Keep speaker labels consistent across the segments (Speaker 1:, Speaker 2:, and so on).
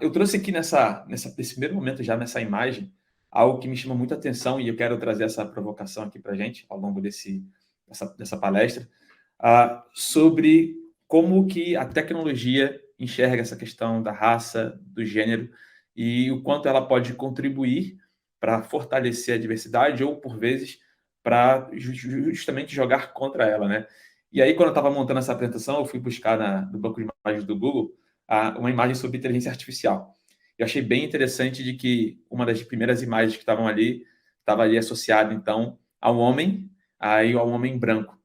Speaker 1: Eu trouxe aqui nesse primeiro momento, já nessa imagem, algo que me chama muita atenção e eu quero trazer essa provocação aqui para a gente ao longo dessa palestra, sobre como que a tecnologia enxerga essa questão da raça, do gênero e o quanto ela pode contribuir para fortalecer a diversidade ou, por vezes, para justamente jogar contra ela, né? E aí, quando eu estava montando essa apresentação, eu fui buscar no banco de imagens do Google uma imagem sobre inteligência artificial. Eu achei bem interessante de que uma das primeiras imagens que estava ali associada, então, ao homem, aí ao homem branco,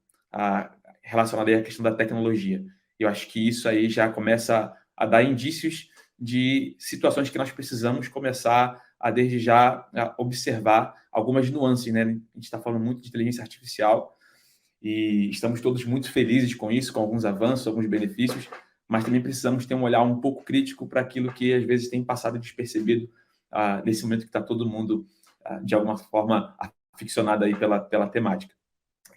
Speaker 1: relacionado aí à questão da tecnologia. Eu acho que isso aí já começa a dar indícios de situações que nós precisamos começar desde já, observar algumas nuances, né? A gente está falando muito de inteligência artificial e estamos todos muito felizes com isso, com alguns avanços, alguns benefícios, mas também precisamos ter um olhar um pouco crítico para aquilo que, às vezes, tem passado despercebido nesse momento que está todo mundo, de alguma forma, aficionado aí pela temática.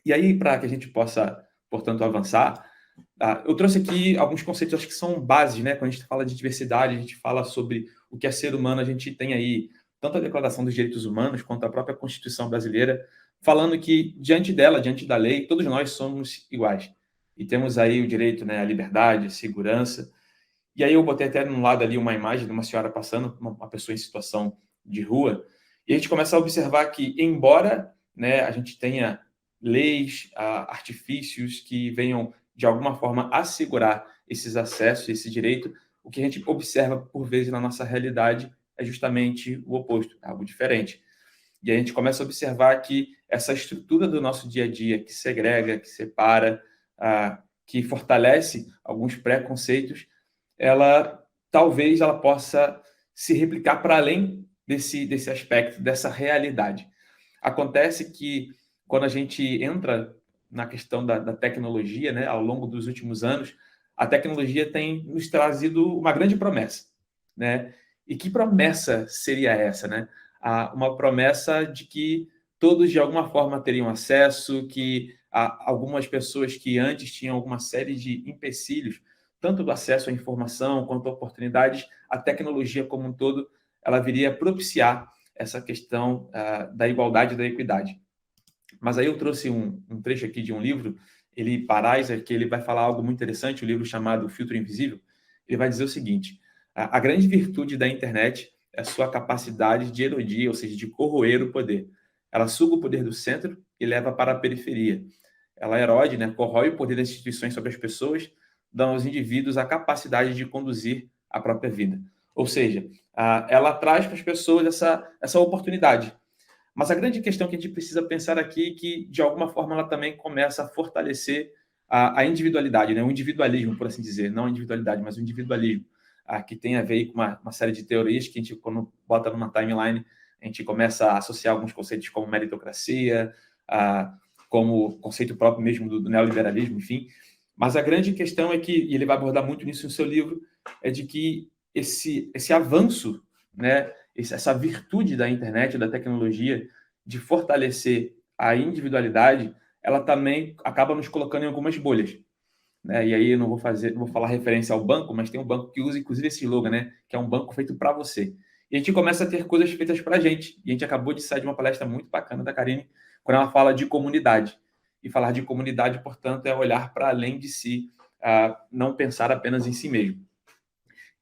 Speaker 1: E aí, para que a gente possa, portanto, avançar, eu trouxe aqui alguns conceitos, acho que são bases, né? Quando a gente fala de diversidade, a gente fala sobre o que é ser humano, a gente tem aí tanto a Declaração dos Direitos Humanos quanto a própria Constituição Brasileira, falando que, diante dela, diante da lei, todos nós somos iguais. E temos aí o direito, né, à liberdade, à segurança. E aí eu botei até num lado ali uma imagem de uma senhora passando, uma pessoa em situação de rua, e a gente começa a observar que, embora, né, a gente tenha leis, artifícios que venham, de alguma forma, assegurar esses acessos, esse direito, o que a gente observa, por vezes, na nossa realidade é justamente o oposto, algo diferente. E a gente começa a observar que essa estrutura do nosso dia a dia, que segrega, que separa, que fortalece alguns preconceitos, talvez ela possa se replicar para além desse aspecto, dessa realidade. Acontece que, quando a gente entra na questão da tecnologia, né, ao longo dos últimos anos, a tecnologia tem nos trazido uma grande promessa, né? E que promessa seria essa, né? Uma promessa de que todos, de alguma forma, teriam acesso, que algumas pessoas que antes tinham alguma série de empecilhos, tanto do acesso à informação quanto a oportunidades, a tecnologia como um todo, ela viria propiciar essa questão da igualdade e da equidade. Mas aí eu trouxe um trecho aqui de um livro, Parais, que ele vai falar algo muito interessante, um livro chamado Filtro Invisível. Ele vai dizer o seguinte: a grande virtude da internet é a sua capacidade de erodir, ou seja, de corroer o poder. Ela suga o poder do centro e leva para a periferia. Ela erode, né, corrói o poder das instituições sobre as pessoas, dando aos indivíduos a capacidade de conduzir a própria vida. Ou seja, ela traz para as pessoas essa oportunidade. Mas a grande questão que a gente precisa pensar aqui é que, de alguma forma, ela também começa a fortalecer a individualidade, né? O individualismo, por assim dizer. Não a individualidade, mas o individualismo, que tem a ver com uma série de teorias que a gente, quando bota numa timeline, a gente começa a associar alguns conceitos como meritocracia, como conceito próprio mesmo do neoliberalismo, enfim. Mas a grande questão é que, e ele vai abordar muito nisso no seu livro, é de que esse avanço, né, essa virtude da internet, da tecnologia, de fortalecer a individualidade, ela também acaba nos colocando em algumas bolhas, né? E aí eu não vou falar referência ao banco, mas tem um banco que usa inclusive esse slogan, né, que é um banco feito para você. E a gente começa a ter coisas feitas para a gente. E a gente acabou de sair de uma palestra muito bacana da Karine, quando ela fala de comunidade. E falar de comunidade, portanto, é olhar para além de si, não pensar apenas em si mesmo.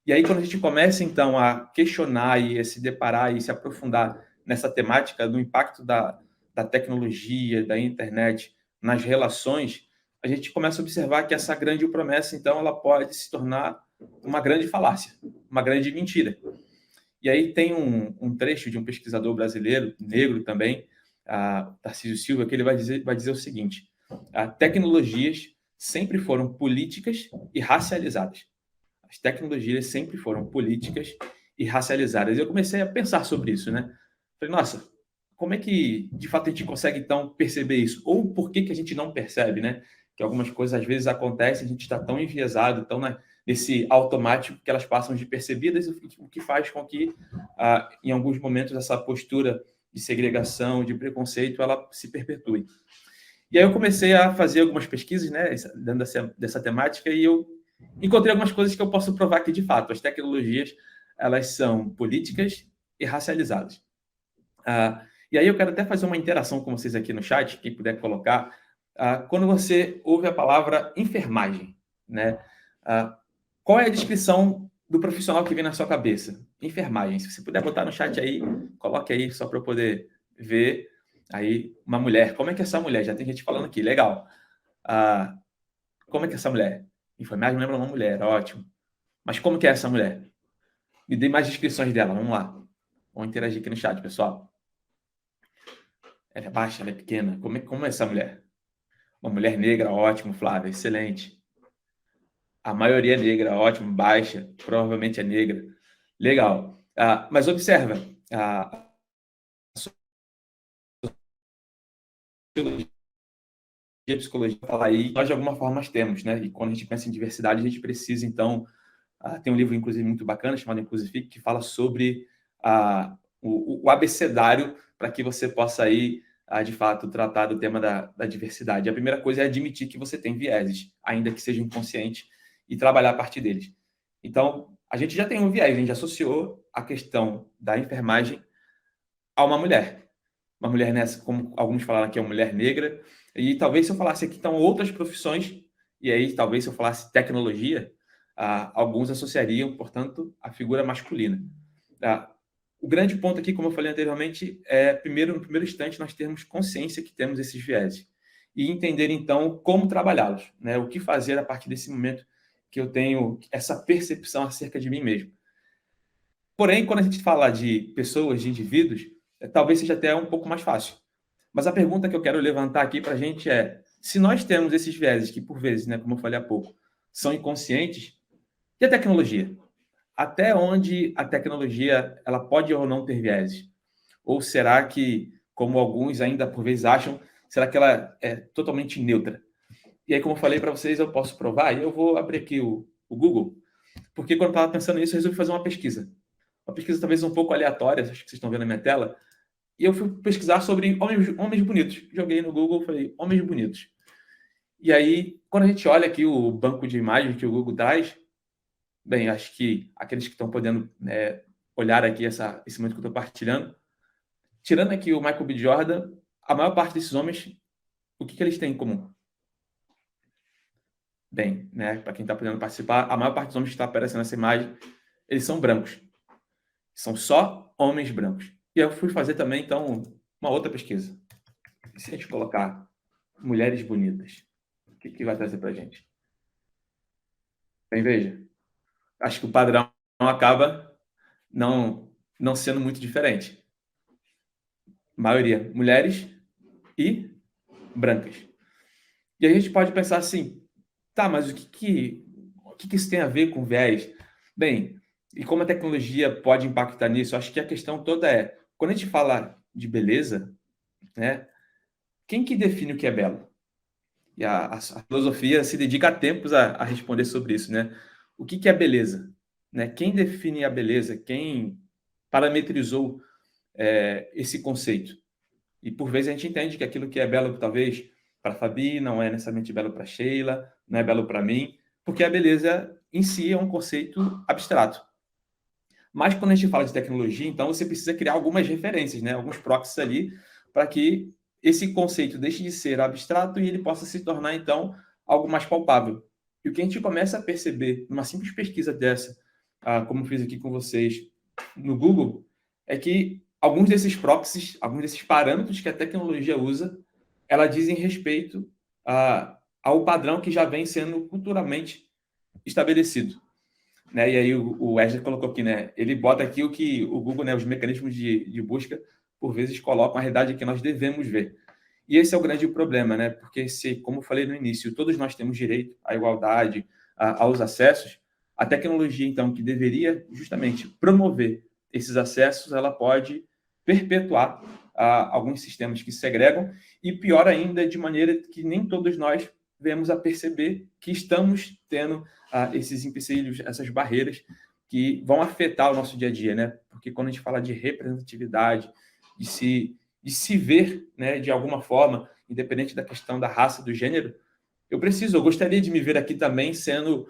Speaker 1: E aí, quando a gente começa, então, a questionar e a se deparar e se aprofundar nessa temática do impacto da tecnologia, da internet nas relações, a gente começa a observar que essa grande promessa, então, ela pode se tornar uma grande falácia, uma grande mentira. E aí tem um trecho de um pesquisador brasileiro, negro também, Tarcísio Silva, que ele vai dizer o seguinte: tecnologias sempre foram políticas e racializadas. As tecnologias sempre foram políticas e racializadas. Eu comecei a pensar sobre isso, né? Falei, nossa, como é que, de fato, a gente consegue, então, perceber isso? Ou por que a gente não percebe, né? Que algumas coisas, às vezes, acontecem, a gente está tão enviesado, tão nesse automático, que elas passam despercebidas, o que faz com que, em alguns momentos, essa postura de segregação, de preconceito, ela se perpetue. E aí eu comecei a fazer algumas pesquisas, né, dentro dessa temática, e eu encontrei algumas coisas que eu posso provar que, de fato, as tecnologias, elas são políticas e racializadas. E aí eu quero até fazer uma interação com vocês aqui no chat, quem puder colocar. Quando você ouve a palavra enfermagem, né? Qual é a descrição do profissional que vem na sua cabeça? Enfermagem. Se você puder botar no chat aí, coloque aí só para eu poder ver. Aí, uma mulher. Como é que é essa mulher? Já tem gente falando aqui. Legal. Como é que é essa mulher? Enfermagem lembra uma mulher. Ótimo. Mas como que é essa mulher? Me dê mais descrições dela. Vamos lá. Vamos interagir aqui no chat, pessoal. Ela é baixa, ela é pequena. Como é essa mulher? Uma mulher negra, ótimo, Flávia, excelente. A maioria é negra, ótimo, baixa, provavelmente é negra. Legal. Mas observa, a psicologia fala aí, nós de alguma forma nós temos, né? E quando a gente pensa em diversidade, a gente precisa, então, tem um livro, inclusive, muito bacana, chamado Inclusifique, que fala sobre o abecedário para que você possa aí, de fato, tratar do tema da diversidade. A primeira coisa é admitir que você tem vieses, ainda que seja inconsciente, e trabalhar a partir deles. Então, a gente já tem um viés, a gente associou a questão da enfermagem a uma mulher. Uma mulher nessa, como alguns falaram aqui, é uma mulher negra. E talvez se eu falasse aqui, então, outras profissões, e aí talvez se eu falasse tecnologia, alguns associariam, portanto, a figura masculina. O grande ponto aqui, como eu falei anteriormente, no primeiro instante, nós termos consciência que temos esses vieses e entender, então, como trabalhá-los, né? O que fazer a partir desse momento que eu tenho essa percepção acerca de mim mesmo. Porém, quando a gente fala de pessoas, de indivíduos, talvez seja até um pouco mais fácil. Mas a pergunta que eu quero levantar aqui para a gente é: se nós temos esses vieses que, por vezes, né, como eu falei há pouco, são inconscientes, e a tecnologia? Até onde a tecnologia ela pode ou não ter vieses? Ou será que, como alguns ainda por vezes acham, será que ela é totalmente neutra? E aí, como eu falei para vocês, eu posso provar, e eu vou abrir aqui o Google, porque quando eu estava pensando nisso, eu resolvi fazer uma pesquisa. Uma pesquisa talvez um pouco aleatória, acho que vocês estão vendo na minha tela, e eu fui pesquisar sobre homens bonitos. Joguei no Google e falei, homens bonitos. E aí, quando a gente olha aqui o banco de imagens que o Google traz, bem, acho que aqueles que estão podendo olhar aqui esse momento que eu estou partilhando, tirando aqui o Michael B. Jordan, a maior parte desses homens, o que eles têm em comum? Bem, né, para quem está podendo participar, a maior parte dos homens que está aparecendo nessa imagem, eles são brancos. São só homens brancos. E eu fui fazer também, então, uma outra pesquisa. E se a gente colocar mulheres bonitas, o que vai trazer para a gente? Bem, veja, acho que o padrão acaba não sendo muito diferente. Maioria, mulheres e brancas. E a gente pode pensar assim, tá, mas o que isso tem a ver com viés? Bem, e como a tecnologia pode impactar nisso? Acho que a questão toda é, quando a gente fala de beleza, né, quem que define o que é belo? E a filosofia se dedica há tempos a responder sobre isso, né? O que é beleza? Né? Quem define a beleza? Quem parametrizou esse conceito? E por vezes a gente entende que aquilo que é belo, talvez, para a Fabi, não é necessariamente belo para a Sheila, não é belo para mim, porque a beleza em si é um conceito abstrato. Mas quando a gente fala de tecnologia, então você precisa criar algumas referências, né? Alguns proxies ali, para que esse conceito deixe de ser abstrato e ele possa se tornar, então, algo mais palpável. E o que a gente começa a perceber numa simples pesquisa dessa, como fiz aqui com vocês no Google, é que alguns desses proxies, alguns desses parâmetros que a tecnologia usa, ela dizem respeito ao padrão que já vem sendo culturalmente estabelecido. Né? E aí o Wesley colocou aqui, né? Ele bota aqui o que o Google, né, os mecanismos de busca, por vezes colocam a realidade que nós devemos ver. E esse é o grande problema, né? Porque se, como eu falei no início, todos nós temos direito à igualdade, aos acessos, a tecnologia, então, que deveria justamente promover esses acessos, ela pode perpetuar alguns sistemas que segregam e, pior ainda, de maneira que nem todos nós vemos a perceber que estamos tendo esses empecilhos, essas barreiras que vão afetar o nosso dia a dia, né? Porque quando a gente fala de representatividade, de se ver, né, de alguma forma, independente da questão da raça, do gênero, eu gostaria de me ver aqui também sendo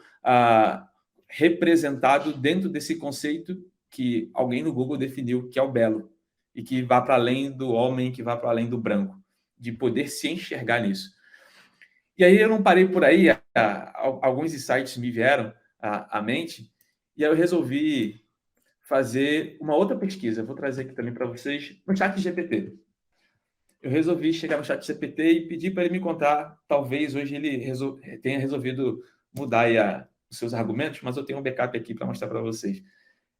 Speaker 1: representado dentro desse conceito que alguém no Google definiu que é o belo e que vá para além do homem, que vá para além do branco, de poder se enxergar nisso. E aí eu não parei por aí, alguns insights me vieram à mente, e aí eu resolvi fazer uma outra pesquisa. Eu vou trazer aqui também para vocês no ChatGPT. Eu resolvi chegar no ChatGPT e pedir para ele me contar. Talvez hoje ele tenha resolvido mudar aí os seus argumentos, mas eu tenho um backup aqui para mostrar para vocês.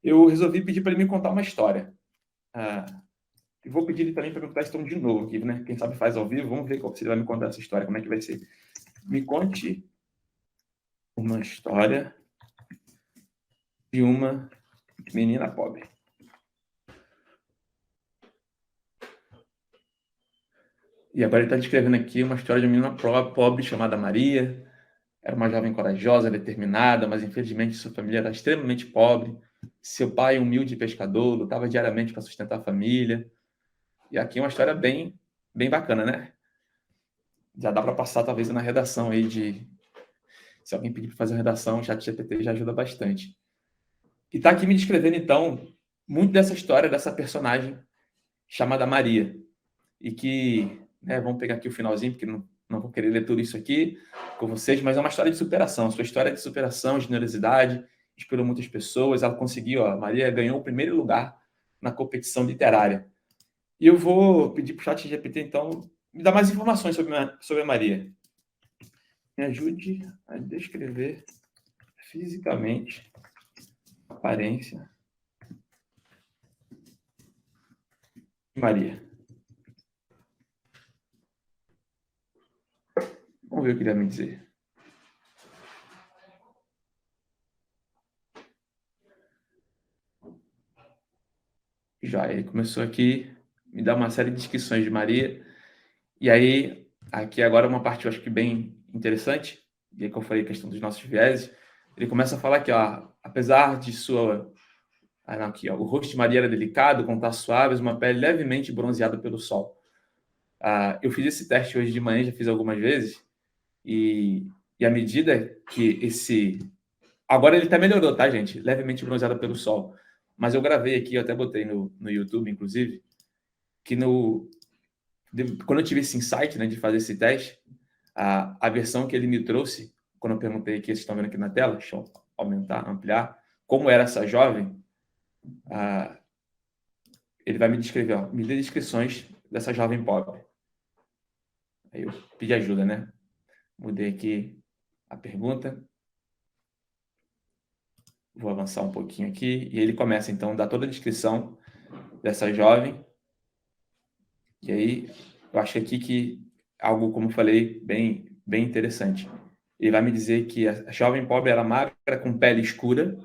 Speaker 1: Eu resolvi pedir para ele me contar uma história. E vou pedir ele também para me contar a história de novo aqui, né? Quem sabe faz ao vivo. Vamos ver se ele vai me contar essa história, como é que vai ser. Me conte uma história de uma menina pobre. E agora ele está descrevendo aqui uma história de uma menina pobre chamada Maria. Era uma jovem corajosa, determinada, mas infelizmente sua família era extremamente pobre. Seu pai, humilde pescador, lutava diariamente para sustentar a família. E aqui é uma história bem, bem bacana, né? Já dá para passar, talvez, na redação aí de... Se alguém pedir para fazer uma redação, o ChatGPT já ajuda bastante. E está aqui me descrevendo, então, muito dessa história, dessa personagem chamada Maria. E que, né, vamos pegar aqui o finalzinho, porque não vou querer ler tudo isso aqui com vocês, mas é uma história de superação. Sua história de superação, generosidade, inspirou muitas pessoas. Ela conseguiu, a Maria ganhou o primeiro lugar na competição literária. E eu vou pedir para o ChatGPT, então, me dar mais informações sobre a Maria. Me ajude a descrever fisicamente a aparência de Maria. Vamos ver o que ele vai me dizer. Já, ele começou aqui, me dá uma série de descrições de Maria. E aí, aqui agora uma parte eu acho que bem interessante, e aí que eu falei a questão dos nossos vieses, ele começa a falar que, ó, apesar de sua... aqui, ó, o rosto de Maria era delicado, com traços suaves, uma pele levemente bronzeada pelo sol. Eu fiz esse teste hoje de manhã, já fiz algumas vezes, e à medida que esse... Agora ele até melhorou, tá, gente? Levemente bronzeada pelo sol. Mas eu gravei aqui, eu até botei no YouTube, inclusive, que quando eu tive esse insight, né, de fazer esse teste, a versão que ele me trouxe, quando eu perguntei aqui, vocês estão vendo aqui na tela, deixa eu aumentar, ampliar, como era essa jovem, ele vai me descrever, ó, me dê descrições dessa jovem pobre. Aí eu pedi ajuda, né? Mudei aqui a pergunta. Vou avançar um pouquinho aqui. E ele começa, então, a dar toda a descrição dessa jovem. E aí, eu acho aqui que algo, como eu falei, bem, bem interessante. Ele vai me dizer que a jovem pobre era magra, com pele escura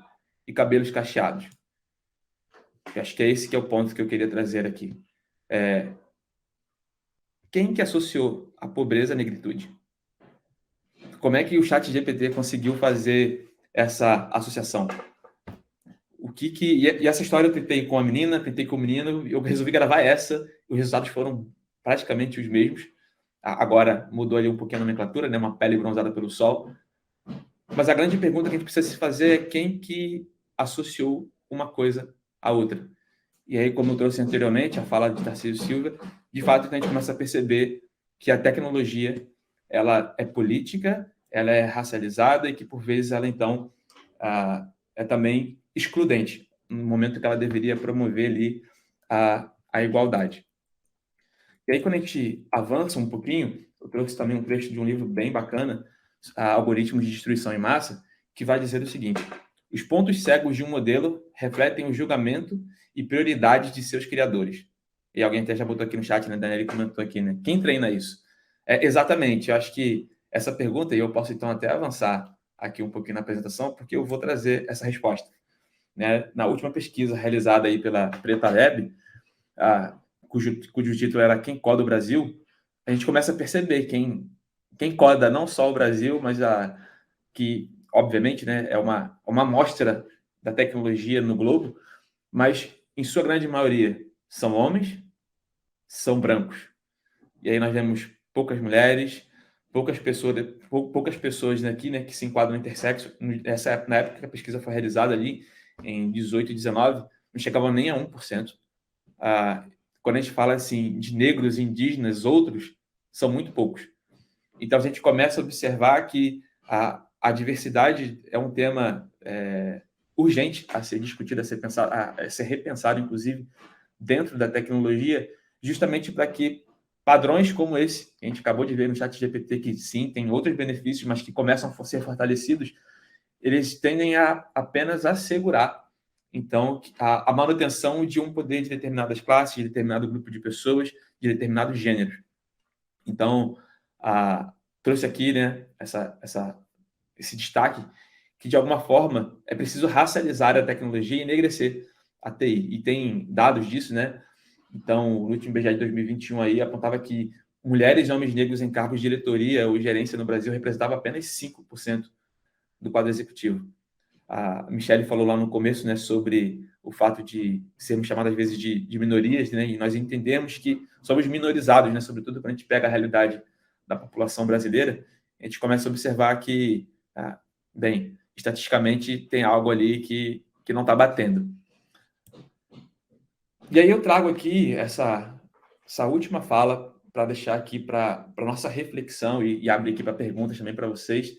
Speaker 1: e cabelos cacheados. Eu acho que é esse que é o ponto que eu queria trazer aqui. Quem que associou a pobreza à negritude? Como é que o ChatGPT conseguiu fazer essa associação? E essa história eu tentei com a menina, tentei com o menino, eu resolvi gravar essa, e os resultados foram praticamente os mesmos. Agora mudou ali um pouquinho a nomenclatura, né? Uma pele bronzada pelo sol. Mas a grande pergunta que a gente precisa se fazer é quem que associou uma coisa à outra. E aí, como eu trouxe anteriormente, a fala de Tarcísio Silva, de fato, a gente começa a perceber que a tecnologia ela é política, ela é racializada e que, por vezes, ela, então, é também excludente, no momento que ela deveria promover ali a igualdade. E aí, quando a gente avança um pouquinho, eu trouxe também um trecho de um livro bem bacana, Algoritmos de Destruição em Massa, que vai dizer o seguinte: os pontos cegos de um modelo refletem o julgamento e prioridades de seus criadores. E alguém até já botou aqui no chat, né? Daniel comentou aqui, né? Quem treina isso? Exatamente, eu acho que essa pergunta, e eu posso então até avançar aqui um pouquinho na apresentação, porque eu vou trazer essa resposta. Né? Na última pesquisa realizada aí pela Preta Lab, cujo título era Quem Coda o Brasil, a gente começa a perceber quem coda não só o Brasil, mas que, obviamente, né, é uma amostra da tecnologia no globo, mas, em sua grande maioria, são homens, são brancos. E aí nós vemos poucas mulheres, poucas pessoas aqui, né, que se enquadram no intersexo. Na época que a pesquisa foi realizada ali, em 18 e 19, não chegavam nem a 1%. Quando a gente fala assim de negros, indígenas, outros, são muito poucos. Então, a gente começa a observar que a diversidade é um tema urgente a ser discutido, a ser pensado, a ser repensado, inclusive, dentro da tecnologia, justamente para que padrões como esse, que a gente acabou de ver no ChatGPT, que sim, tem outros benefícios, mas que começam a ser fortalecidos, eles tendem a apenas assegurar, então, a manutenção de um poder de determinadas classes, de determinado grupo de pessoas, de determinados gêneros. Então, trouxe aqui, né, esse destaque que, de alguma forma, é preciso racializar a tecnologia e enegrecer a TI. E tem dados disso, né? Então, o último IBGE de 2021 aí apontava que mulheres e homens negros em cargos de diretoria ou gerência no Brasil representavam apenas 5% do quadro executivo. A Michelle falou lá no começo, né, sobre o fato de sermos chamados às vezes de minorias, né, e nós entendemos que somos minorizados, né, sobretudo quando a gente pega a realidade da população brasileira, a gente começa a observar que, bem, estatisticamente tem algo ali que não está batendo. E aí eu trago aqui essa última fala para deixar aqui para nossa reflexão e abrir aqui para perguntas também para vocês,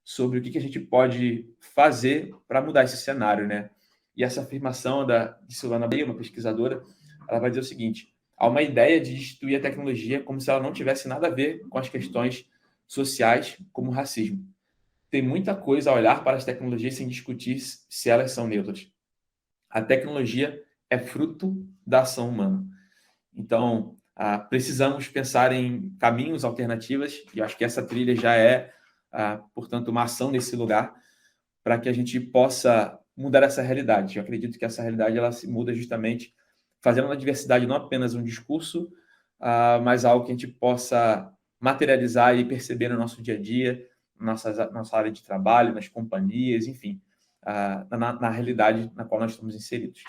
Speaker 1: sobre o que a gente pode fazer para mudar esse cenário, né? E essa afirmação de Silvana Bey, uma pesquisadora, ela vai dizer o seguinte: há uma ideia de destituir a tecnologia como se ela não tivesse nada a ver com as questões sociais, como o racismo. Tem muita coisa a olhar para as tecnologias sem discutir se elas são neutras. A tecnologia é fruto da ação humana. Então, precisamos pensar em caminhos, alternativas, e eu acho que essa trilha já é, portanto, uma ação nesse lugar, para que a gente possa mudar essa realidade. Eu acredito que essa realidade ela se muda justamente fazendo da diversidade não apenas um discurso, mas algo que a gente possa materializar e perceber no nosso dia a dia, nossa área de trabalho, nas companhias, enfim, na realidade na qual nós estamos inseridos.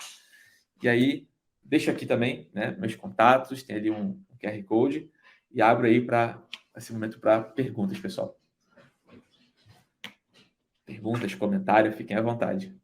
Speaker 1: E aí, deixo aqui também, né, meus contatos, tem ali um QR Code, e abro aí para esse momento para perguntas, pessoal. Perguntas, comentários, fiquem à vontade.